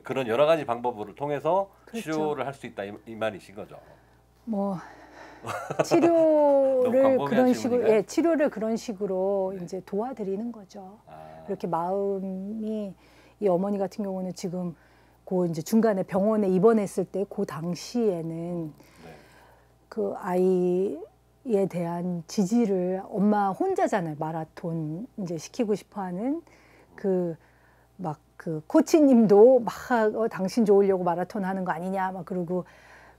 그런 여러 가지 방법을 통해서 그렇죠. 치료를 할 수 있다 이 말이신 거죠. 뭐 너무 치료를 광범위한 그런 식으로 질문인가요? 치료를 그런 식으로 네. 이제 도와드리는 거죠. 아, 이렇게 마음이 이 어머니 같은 경우는 지금 그 이제 중간에 병원에 입원했을 때 그 당시에는 네. 그 아이에 대한 지지를 엄마 혼자잖아요. 마라톤 이제 시키고 싶어하는 그 막 그 코치님도 막 당신 좋으려고 마라톤 하는 거 아니냐 막 그러고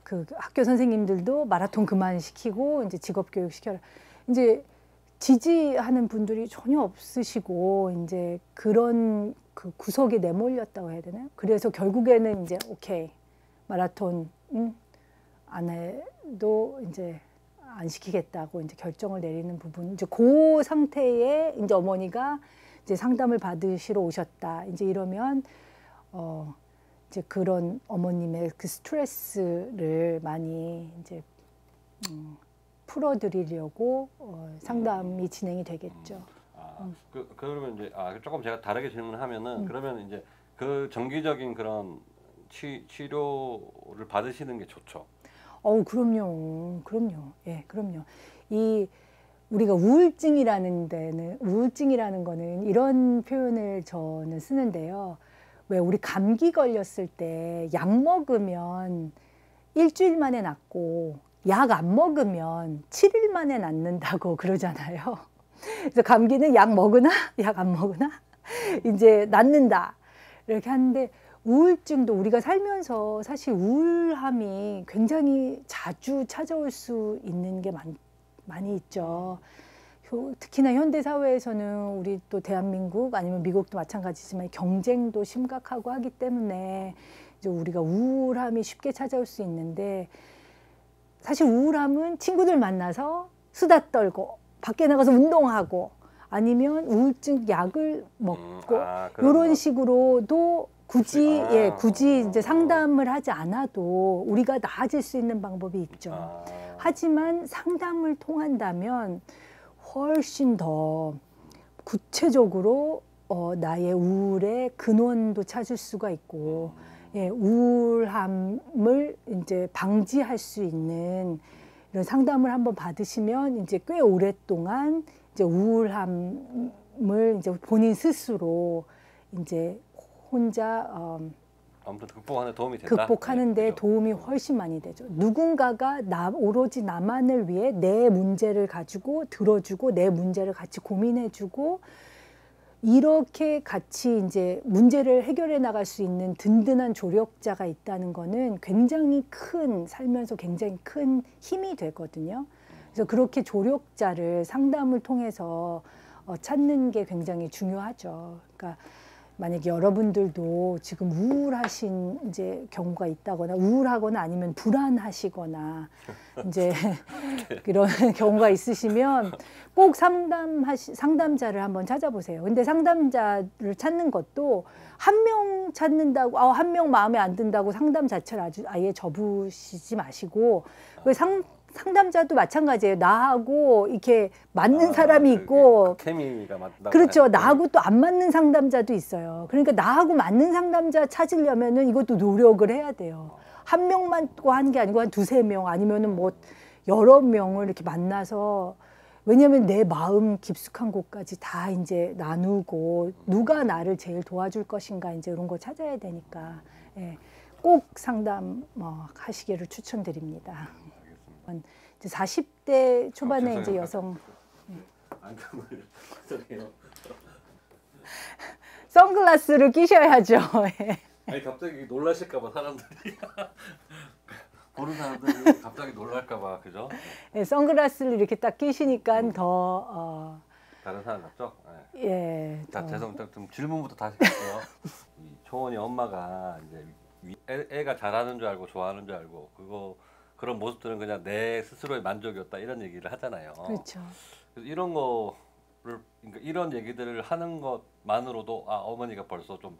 그 학교 선생님들도 마라톤 그만 시키고 이제 직업 교육 시켜라. 이제 지지하는 분들이 전혀 없으시고 이제 그런 그 구석에 내몰렸다고 해야 되나요? 그래서 결국에는 이제 오케이 마라톤 안 해도 이제 안 시키겠다고 이제 결정을 내리는 부분. 이제 그 상태에 이제 어머니가 이제 상담을 받으시러 오셨다. 이제 이러면 이제 그런 어머님의 그 스트레스를 많이 이제 풀어드리려고 상담이 진행이 되겠죠. 그러면 이제 조금 제가 다르게 질문하면은 그러면 이제 그 정기적인 그런 치료를 받으시는 게 좋죠. 그럼요. 예, 그럼요. 우리가 우울증이라는 거는 이런 표현을 저는 쓰는데요. 왜 우리 감기 걸렸을 때 약 먹으면 일주일 만에 낫고 약 안 먹으면 7일 만에 낫는다고 그러잖아요. 그래서 감기는 약 먹으나 약 안 먹으나 이제 낫는다 이렇게 하는데 우울증도 우리가 살면서 사실 우울함이 굉장히 자주 찾아올 수 있는 게 많이 있죠. 특히나 현대 사회에서는 우리 또 대한민국 아니면 미국도 마찬가지지만 경쟁도 심각하고 하기 때문에 이제 우리가 우울함이 쉽게 찾아올 수 있는데 사실 우울함은 친구들 만나서 수다 떨고 밖에 나가서 운동하고 아니면 우울증 약을 먹고 이런 식으로도 굳이 이제 상담을 하지 않아도 우리가 나아질 수 있는 방법이 있죠. 하지만 상담을 통한다면 훨씬 더 구체적으로 나의 우울의 근원도 찾을 수가 있고 우울함을 이제 방지할 수 있는 이런 상담을 한번 받으시면 이제 꽤 오랫동안 이제 우울함을 이제 본인 스스로 이제 혼자 아무튼 극복하는 데 도움이 된다. 극복하는 데 도움이 훨씬 많이 되죠. 누군가가 오로지 나만을 위해 내 문제를 가지고 들어주고 내 문제를 같이 고민해주고 이렇게 같이 이제 문제를 해결해 나갈 수 있는 든든한 조력자가 있다는 거는 굉장히 살면서 굉장히 큰 힘이 되거든요. 그래서 그렇게 조력자를 상담을 통해서 찾는 게 굉장히 중요하죠. 그러니까 만약에 여러분들도 지금 우울하신 이제 경우가 있다거나 우울하거나 아니면 불안하시거나 이제 이런 경우가 있으시면 꼭 상담자를 한번 찾아보세요. 근데 상담자를 찾는 것도 한 명 찾는다고 한 명 마음에 안 든다고 상담 자체를 아예 접으시지 마시고 상담자도 마찬가지예요. 나하고 이렇게 맞는 사람이 있고 케미가 맞다. 그렇죠. 나하고 또 안 맞는 상담자도 있어요. 그러니까 나하고 맞는 상담자 찾으려면은 이것도 노력을 해야 돼요. 한 명만 또 하는 게 아니고 한 두세 명 아니면은 뭐 여러 명을 이렇게 만나서 왜냐하면 내 마음 깊숙한 곳까지 다 이제 나누고 누가 나를 제일 도와줄 것인가 이제 이런 거 찾아야 되니까 꼭 상담 하시기를 추천드립니다. 이제 40대 초반에 이제 여성 안경을 선글라스를 끼셔야죠. 아니 갑자기 놀라실까봐 사람들이 보는 사람들이 갑자기 놀랄까봐 그죠? 선글라스를 이렇게 딱 끼시니까 더 다른 사람 같죠? 자, 죄송합니다. 좀 질문부터 다시 할게요. 이 초원이 엄마가 이제 애가 잘하는 줄 알고 좋아하는 줄 알고 그런 모습들은 그냥 내 스스로의 만족이었다 이런 얘기를 하잖아요. 그렇죠. 그래서 그러니까 이런 얘기들을 하는 것만으로도 어머니가 벌써 좀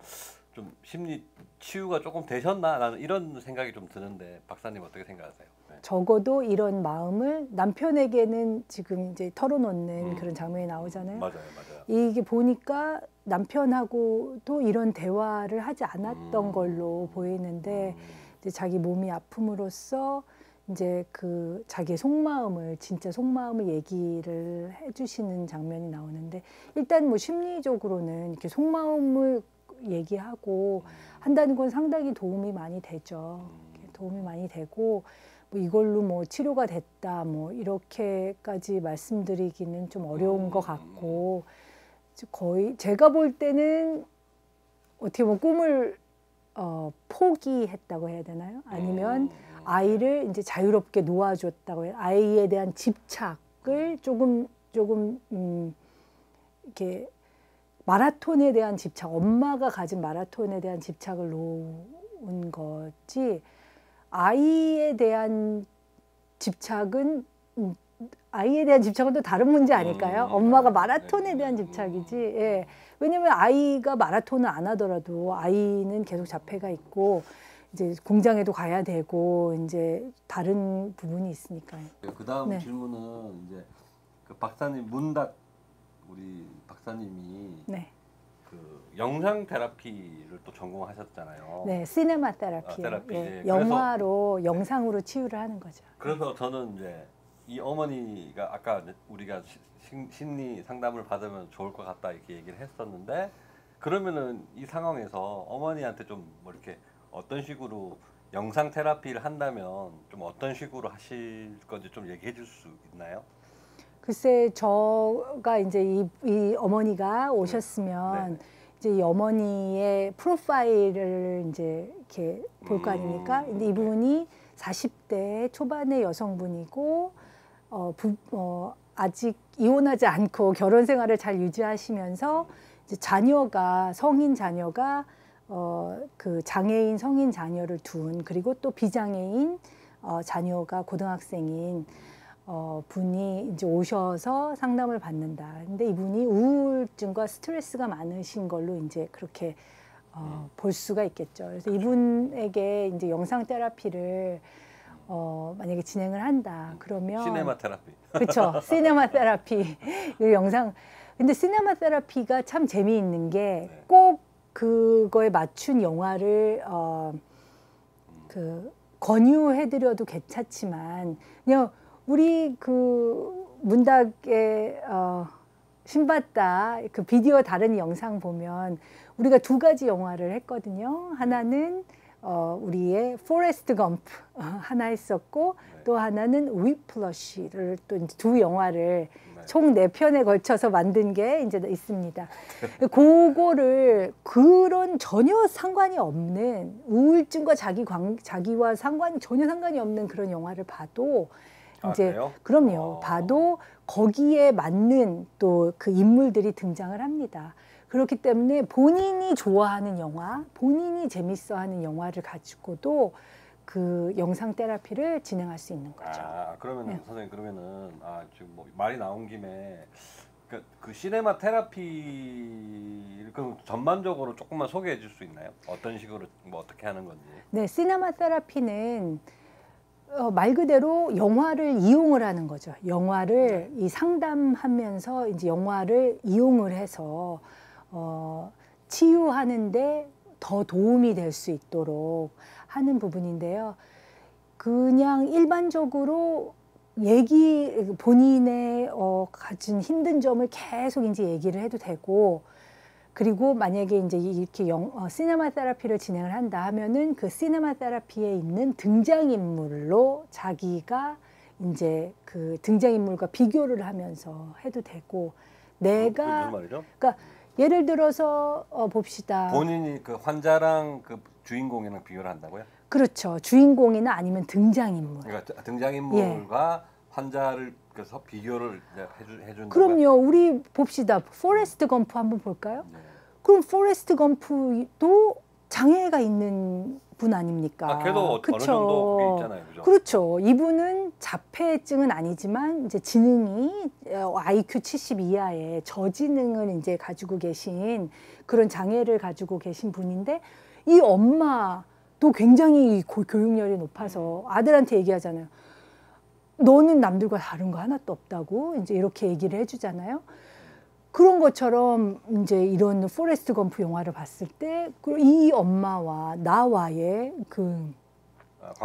좀 심리 치유가 조금 되셨나? 나는 이런 생각이 좀 드는데 박사님 어떻게 생각하세요? 네. 적어도 이런 마음을 남편에게는 지금 이제 털어놓는 그런 장면이 나오잖아요. 맞아요, 맞아요. 이게 보니까 남편하고도 이런 대화를 하지 않았던 걸로 보이는데 이제 자기 몸이 아픔으로써 이제 그 자기의 속마음을 진짜 속마음을 얘기를 해주시는 장면이 나오는데 일단 뭐 심리적으로는 이렇게 속마음을 얘기하고 한다는 건 상당히 도움이 많이 되죠. 도움이 많이 되고 뭐 이걸로 뭐 치료가 됐다 뭐 이렇게까지 말씀드리기는 좀 어려운 것 같고 거의 제가 볼 때는 어떻게 보면 꿈을 포기했다고 해야 되나요? 아니면 아이를 이제 자유롭게 놓아줬다고 해요. 아이에 대한 집착을 조금 이렇게 마라톤에 대한 집착, 엄마가 가진 마라톤에 대한 집착을 놓은 거지 아이에 대한 집착은 또 다른 문제 아닐까요? 엄마가 마라톤에 대한 집착이지. 예. 왜냐면 아이가 마라톤을 안 하더라도 아이는 계속 자폐가 있고 이제 공장에도 가야 되고 이제 다른 부분이 있으니까요. 그 다음 네. 질문은 이제 그 박사님 문닥 우리 박사님이 네. 그 영상 테라피를 또 전공하셨잖아요. 네, 시네마 테라피. 테라피. 예, 그래서- 영화로 영상으로 치유를 하는 거죠. 그래서 저는 이제 이 어머니가 아까 우리가 심리 상담을 받으면 좋을 것 같다 이렇게 얘기를 했었는데 그러면은 이 상황에서 어머니한테 좀 뭐 이렇게 어떤 식으로 영상 테라피를 한다면 좀 어떤 식으로 하실 건지 좀 얘기해 줄 수 있나요? 글쎄, 저가 이제 이 어머니가 오셨으면 네. 이제 이 어머니의 프로파일을 이제 이렇게 볼 거 아닙니까? 근데 이분이 40대 초반의 여성분이고 아직 이혼하지 않고 결혼 생활을 잘 유지하시면서 이제 자녀가 성인 자녀가 그 장애인 성인 자녀를 둔 그리고 또 비장애인 자녀가 고등학생인 분이 이제 오셔서 상담을 받는다. 근데 이분이 우울증과 스트레스가 많으신 걸로 이제 그렇게 볼 수가 있겠죠. 그래서 이분에게 이제 영상 테라피를 만약에 진행을 한다. 그러면 시네마 테라피. 그렇죠. 시네마 테라피. 이 영상. 근데 시네마 테라피가 참 재미있는 게 네. 꼭 그거에 맞춘 영화를 그 권유해드려도 괜찮지만 그냥 우리 그 문닥의 신봤다 그 비디오 다른 영상 보면 우리가 두 가지 영화를 했거든요. 하나는 우리의 포레스트 검프 하나 했었고 네. 또 하나는 위플러시를 또 이제 두 영화를 네. 총 4편에 걸쳐서 만든 게 이제 있습니다. 그거를 그런 전혀 상관이 없는 우울증과 자기와 전혀 상관이 없는 그런 영화를 봐도 이제 그래요? 그럼요. 봐도 거기에 맞는 또 그 인물들이 등장을 합니다. 그렇기 때문에 본인이 좋아하는 영화, 본인이 재밌어하는 영화를 가지고도 그 영상 테라피를 진행할 수 있는 거죠. 그러면 네. 선생님 그러면은 지금 뭐 말이 나온 김에 그 시네마 테라피를 그럼 전반적으로 조금만 소개해 줄 수 있나요? 어떤 식으로 뭐 어떻게 하는 건지. 네, 시네마 테라피는 말 그대로 영화를 이용을 하는 거죠. 영화를 이 상담하면서 이제 영화를 이용을 해서 치유하는데 더 도움이 될 수 있도록 하는 부분인데요. 그냥 일반적으로 본인의 가진 힘든 점을 계속 이제 얘기를 해도 되고, 그리고 만약에 이제 이렇게 시네마 테라피를 진행을 한다 하면은 그 시네마 테라피에 있는 등장인물로 자기가 이제 그 등장인물과 비교를 하면서 해도 되고, 그게 무슨 말이죠? 그러니까 예를 들어서 봅시다. 본인이 그 환자랑 그 주인공이랑 비교를 한다고요? 그렇죠. 주인공이나 아니면 등장인물. 그러니까 등장인물과 환자를 그래서 비교를 이제 해준다고요? 그럼요. 우리 봅시다. 포레스트 검프 한번 볼까요? 네. 그럼 포레스트 검프도 장애가 있는 분 아닙니까? 걔도 어느 정도 그게 있잖아요, 그죠? 그렇죠. 이분은 자폐증은 아니지만 이제 지능이 IQ 70 이하의 저지능을 이제 가지고 계신 그런 장애를 가지고 계신 분인데 이 엄마도 굉장히 교육열이 높아서 아들한테 얘기하잖아요. 너는 남들과 다른 거 하나도 없다고 이제 이렇게 얘기를 해주잖아요. 그런 것처럼 이제 이런 포레스트 검프 영화를 봤을 때 이 엄마와 나와의 그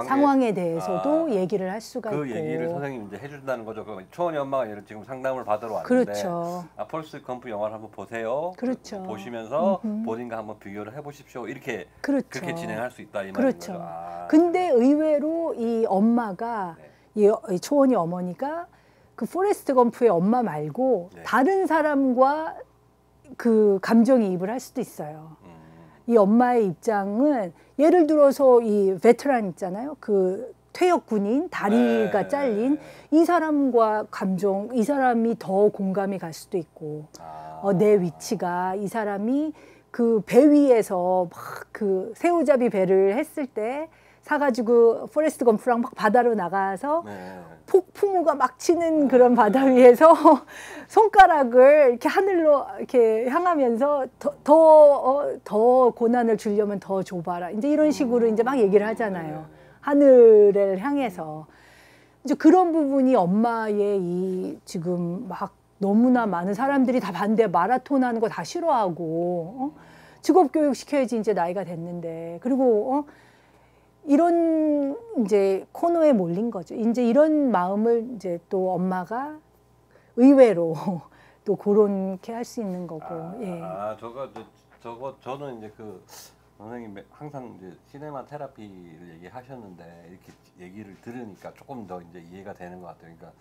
상황에 대해서도 얘기를 할 수가 그 있고. 얘기를 선생님이 이제 해준다는 거죠. 그 초원이 엄마가 얘를 지금 상담을 받으러 왔는데, 그렇죠. 포레스트 검프 영화를 한번 보세요. 그렇죠. 보시면서 본인과 한번 비교를 해보십시오. 이렇게 그렇죠. 그렇게 진행할 수 있다 이 말인 그렇죠. 거죠. 근데 의외로 이 엄마가 이 초원이 어머니가 그 포레스트 검프의 엄마 말고 다른 사람과 그 감정이입을 할 수도 있어요. 이 엄마의 입장은 예를 들어서 이 베테랑 있잖아요. 그 퇴역 군인 다리가 잘린 이 사람과 감정, 이 사람이 더 공감이 갈 수도 있고 내 위치가 이 사람이 그 배 위에서 막 그 새우잡이 배를 했을 때 사가지고 포레스트 검프랑 막 바다로 나가서 폭풍우가 막 치는 그런 바다 위에서 손가락을 이렇게 하늘로 이렇게 향하면서 더 고난을 주려면 더 줘봐라. 이제 이런 식으로 이제 막 얘기를 하잖아요. 하늘을 향해서. 이제 그런 부분이 엄마의 이 지금 막 너무나 많은 사람들이 다 반대 마라톤 하는 거 다 싫어하고 직업 교육 시켜야지 이제 나이가 됐는데 그리고 이런 이제 코너에 몰린 거죠. 이제 이런 마음을 이제 또 엄마가 의외로 또 그렇게 할 수 있는 거고. 저는 이제 그 선생님 항상 이제 시네마 테라피를 얘기하셨는데 이렇게 얘기를 들으니까 조금 더 이제 이해가 되는 것 같아요. 그러니까